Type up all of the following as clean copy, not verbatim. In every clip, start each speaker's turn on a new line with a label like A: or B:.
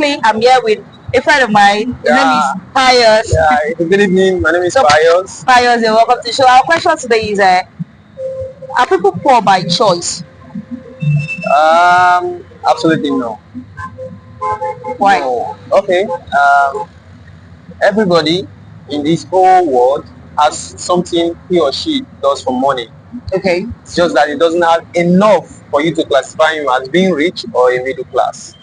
A: I'm here with a friend of mine. His name is
B: Yeah,
A: Pius.
B: good evening. My name is
A: So,
B: Pius.
A: Pius, welcome to the show. Our question today is are people poor by choice?
B: Absolutely no.
A: Why?
B: No. Okay. Everybody in this whole world has something he or she does for money.
A: Okay.
B: It's just that it doesn't have enough for you to classify him as being rich or a middle class.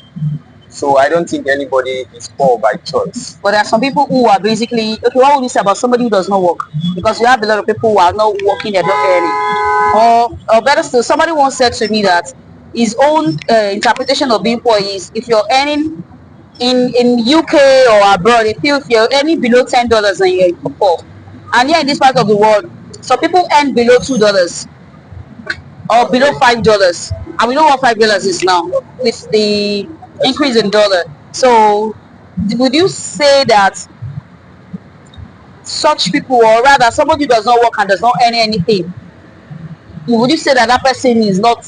B: So I don't think anybody is poor by choice.
A: But there are some people who are basically okay. What would you say about somebody who does not work? Because you have a lot of people who are not working, they're not earning. Or better still, somebody once said to me that his own interpretation of being poor is if you're earning in UK or abroad, if you're earning below $10 and you're poor. And here in this part of the world, some people earn below $2 or below $5. And we know what $5 is now with the increase in dollar. So would you say that such people, or rather somebody who does not work and does not earn anything, would you say that that person is not,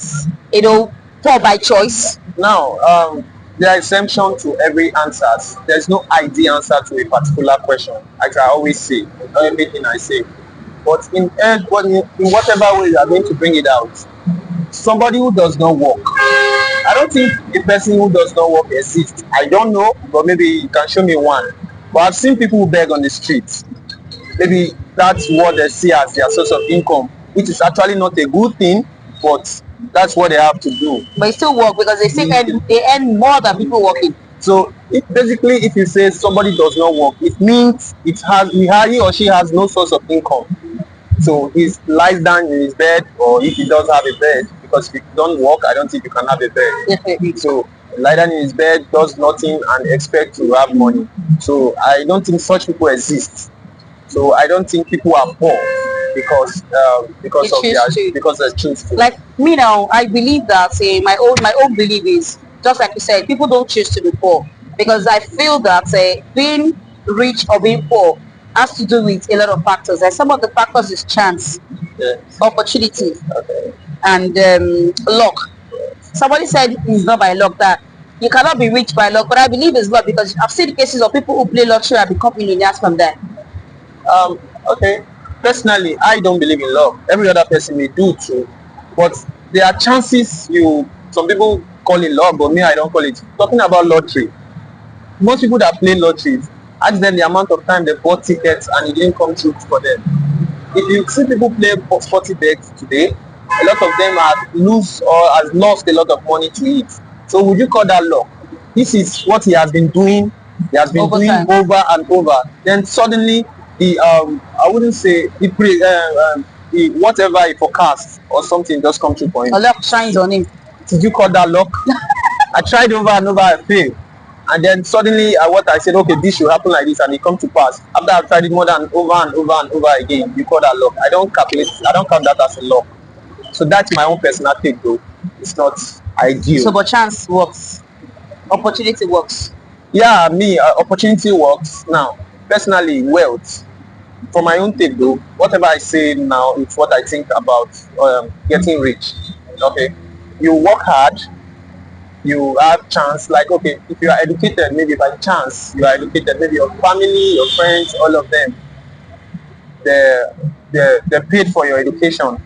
A: poor by choice?
B: Now, there are exemption to every answer. There's no ideal answer to a particular question, like I always say, in everything I say. But in whatever way you are going to bring it out, somebody who does not work, I don't think a person who does not work exists. I don't know, but maybe you can show me one. But I've seen people who beg on the streets. Maybe that's what they see as their source of income, which is actually not a good thing, but that's what they have to do.
A: But it still work because they earn more than people working.
B: So basically, if you say somebody does not work, it means he or she has no source of income. So he lies down in his bed, or if he does have a bed, because if you don't work, I don't think you can have a bed. So lie down in his bed, does nothing, and expect to have money. So I don't think such people exist. So I don't think people are poor because they choose to.
A: Like me now, I believe that my own belief is just like you said, people don't choose to be poor because I feel that being rich or being poor has to do with a lot of factors. And some of the factors is chance,
B: Yeah.
A: opportunity,
B: Okay.
A: and luck. Somebody said it's not by luck that you cannot be rich by luck, but I believe it's luck because I've seen cases of people who play lottery and become millionaires from there.
B: Okay. Personally, I don't believe in luck. Every other person may do too, but there are chances. Some people call it luck, but me, I don't call it. Talking about lottery, most people that play lotteries, ask them the amount of time they bought tickets and it didn't come true for them. If you see people play 40 bets today, a lot of them has lost a lot of money to it. So would you call that luck? This is what he has been doing. He has been
A: Over
B: doing
A: time.
B: over and over. Then suddenly I wouldn't say the whatever he forecast or something just come true for him.
A: A luck shines on him.
B: Did you call that luck? I tried over and over, I failed. And then suddenly what I said, okay, this should happen like this, and it come to pass. After I've tried it more than over and over and over again, you call that luck. I don't count that as a luck. So that's my own personal take though. It's not ideal.
A: So, but chance works, opportunity works.
B: Yeah, opportunity works. Now, personally, wealth. For my own take though, whatever I say now, it's what I think about getting rich. Okay, you work hard, you have chance. Like, okay, if you are educated, maybe by chance you are educated, maybe your family, your friends, all of them, they paid for your education.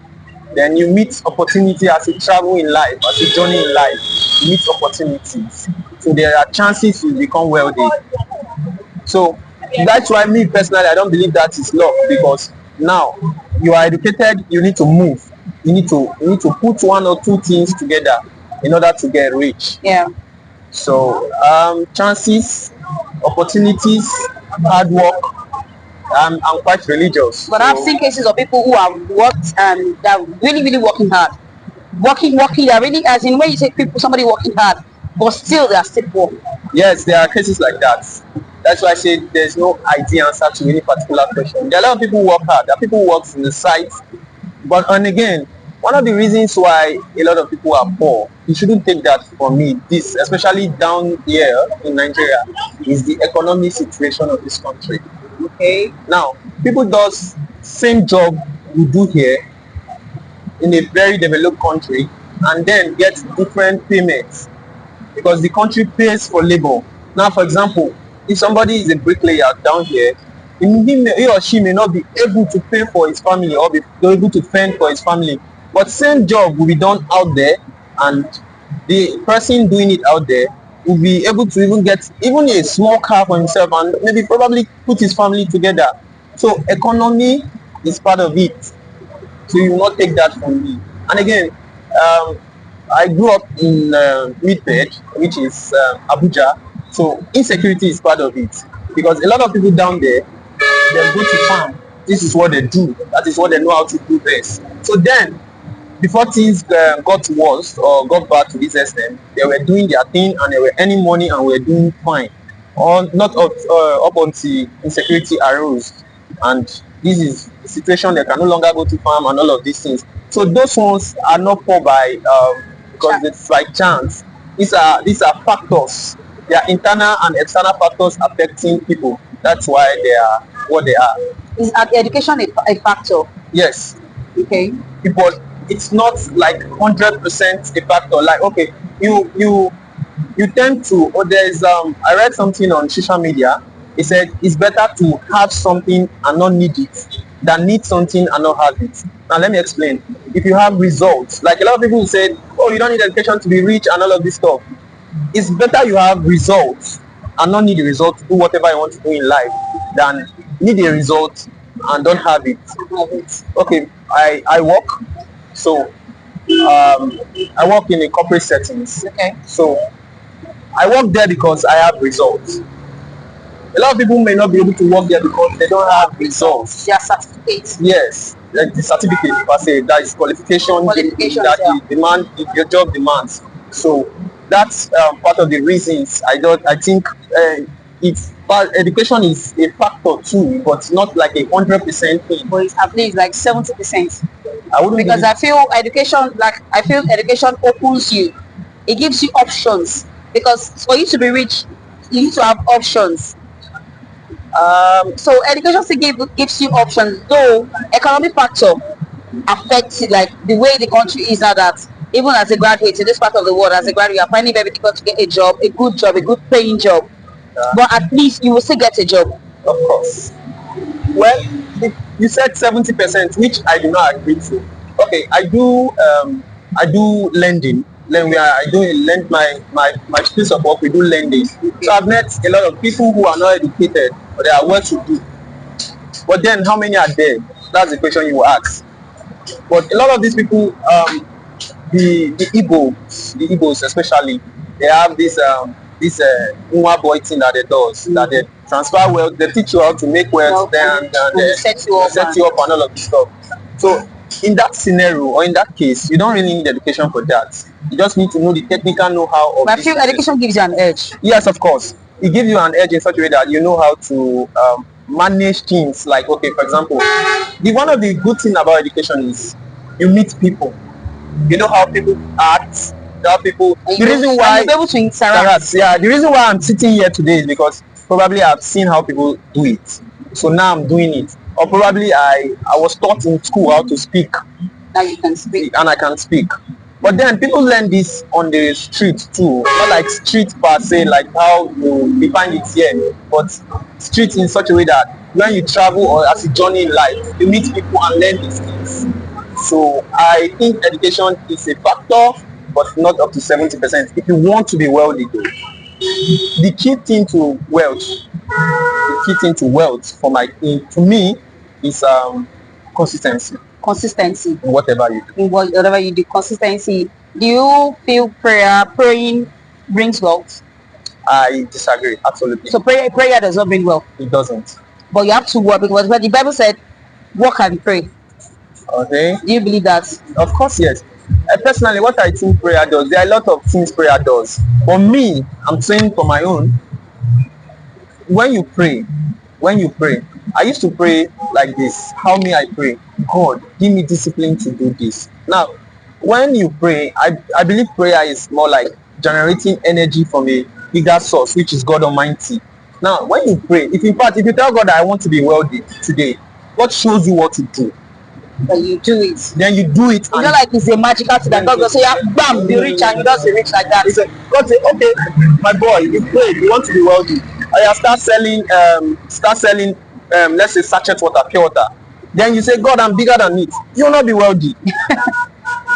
B: Then you meet opportunity as you travel in life, as you journey in life, you meet opportunities. So there are chances you become wealthy. So that's why me personally, I don't believe that is luck, because now you are educated, you need to move. You need to put one or two things together in order to get rich.
A: Yeah.
B: So chances, opportunities, hard work. I'm quite religious.
A: But I've seen cases of people who have worked and they're really, really working hard. Working, they're really, as in when you say people, somebody working hard, but still they're still poor.
B: Yes, there are cases like that. That's why I say there's no ideal answer to any particular question. There are a lot of people who work hard. There are people who work in the site. And again, one of the reasons why a lot of people are poor, you shouldn't take that from me, this, especially down here in Nigeria, is the economic situation of this country.
A: Okay.
B: Now, people does same job we do here in a very developed country and then get different payments because the country pays for labor. Now, for example, if somebody is a bricklayer down here, he or she may not be able to pay for his family or be able to fend for his family, but same job will be done out there, and the person doing it out there will be able to even get even a small car for himself and maybe probably put his family together. So economy is part of it. So you will not take that from me. And again, um, I grew up in Midbed, which is Abuja. So insecurity is part of it because a lot of people down there, they go to farm. This is what they do. That is what they know how to do best. So then, before things got worse or got bad to this extent, they were doing their thing and they were earning money and were doing fine. Or not up until insecurity arose, and this is the situation. They can no longer go to farm and all of these things. So those ones are not poor by because it's by chance. These are factors. They are internal and external factors affecting people. That's why they are what they are.
A: Is education a factor?
B: Yes,
A: Okay.
B: people. It's not like 100% a factor. Like okay, you tend to. Or there's I read something on social media. It said it's better to have something and not need it than need something and not have it. Now let me explain. If you have results, like a lot of people said, oh, you don't need education to be rich and all of this stuff. It's better you have results and not need a result to do whatever you want to do in life than need a result and don't have it.
A: Have it.
B: Okay, I work, so I work in a corporate settings.
A: Okay.
B: So I work there because I have results. A lot of people may not be able to work there because they don't have results.
A: Their certificates.
B: Yes, like the certificate per se, that is qualification
A: Qualifications,
B: that
A: yeah.
B: the demand your job demands. So that's part of the reasons I think it's but education is a factor too, but not like 100% thing.
A: But it's at least like 70%.
B: I wouldn't
A: Because
B: really-
A: I feel education opens you. It gives you options. Because for you to be rich, you need to have options. So education still gives you options, though economic factor affects it, like the way the country is now, that even as a graduate in this part of the world, as a graduate, you're finding it very difficult to get a job, a good paying job. But at least you will still get a job.
B: Of course. Well, you said 70%, which I do not agree to. Okay, I do lending. Then I do lend my place of work. We do lending. So I've met a lot of people who are not educated, but they are well to do. But then, how many are there? That's the question you will ask. But a lot of these people, the Igbos especially, they have this Nwa boy thing that they does, that they transfer wealth, they teach you how to make wealth, then they
A: set you up
B: and all of this stuff. So in that scenario or in that case, you don't really need education for that. You just need to know the technical know-how of
A: But I
B: this
A: feel
B: business.
A: education gives you an edge.
B: Yes, of course. It gives you an edge in such a way that you know how to manage things. Like, okay, for example, one of the good things about education is you meet people. You know how people act, how people.
A: And
B: The reason why
A: you'll be able to interact.
B: yeah, the reason why I'm sitting here today is because probably I've seen how people do it. So now I'm doing it. Or probably I was taught in school how to speak
A: Now you can speak.
B: and I can speak. But then people learn this on the street too. Not like street per se, like how you define it here, but street in such a way that when you travel or as a journey in life, you meet people and learn these things. So I think education is a factor, but not up to 70%. If you want to be wealthy though, the key thing to wealth to me is consistency
A: Consistency.
B: in whatever you do.
A: In whatever you do, consistency. Do you feel praying brings wealth?
B: I disagree, absolutely.
A: So prayer does not bring wealth,
B: It doesn't.
A: but you have to work, because when the Bible said, "Work and pray."
B: Okay.
A: Do you believe that?
B: Of course, yes. Personally, what I think prayer does, there are a lot of things prayer does. For me, I'm saying for my own, when you pray, I used to pray like this. How may I pray? God, give me discipline to do this. Now, when you pray, I believe prayer is more like generating energy from a bigger source, which is God Almighty. Now, when you pray, if you tell God that I want to be wealthy today, God shows you what to do.
A: But you do it.
B: then you do it.
A: It's not like it's a magical thing that God will say, yeah, bam, be rich, and you don't be rich like that.
B: He said, God say, okay, my boy, you pray, you want to be wealthy. I start selling, let's say sachet water, pure water. Then you say, God, I'm bigger than it. You will not be wealthy.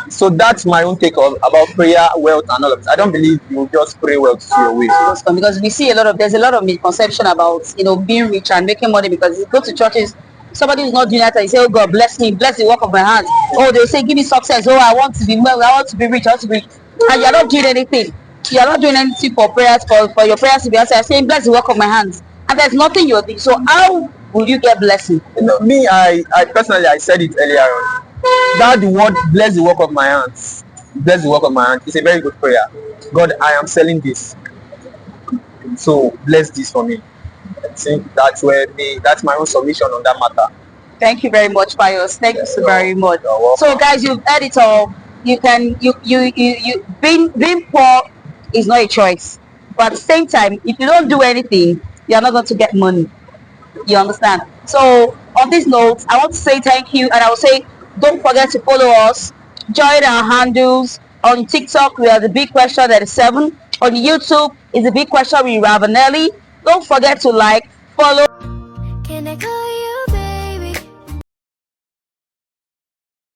B: So that's my own take about prayer, wealth, and all of it. I don't believe you just pray wealth to your way.
A: Because we see there's a lot of misconception about being rich and making money, because you go to churches, somebody is not doing that and you say, oh God, bless me, bless the work of my hands. Oh, they'll say, give me success. Oh, I want to be well, I want to be rich, I want to be rich. And you're not doing anything. You're not doing anything for prayers, for your prayers to be answered. I'm saying, bless the work of my hands. And there's nothing you're doing. So how will you get blessing?
B: Me, I personally, I said it earlier on. That the word, bless the work of my hands. Bless the work of my hands. It's a very good prayer. God, I am selling this. So bless this for me. I think that's my own submission on that matter.
A: Thank you very much, Pius. Thank you so very much. So guys, you've heard it all. You being poor is not a choice. But at the same time, if you don't do anything, you're not going to get money. You understand? So on this note, I want to say thank you, and I will say don't forget to follow us. Join our handles. On TikTok, we are the Big Question 37. On YouTube is the Big Question with Ravanelli. Don't forget to like, follow.
C: Can I call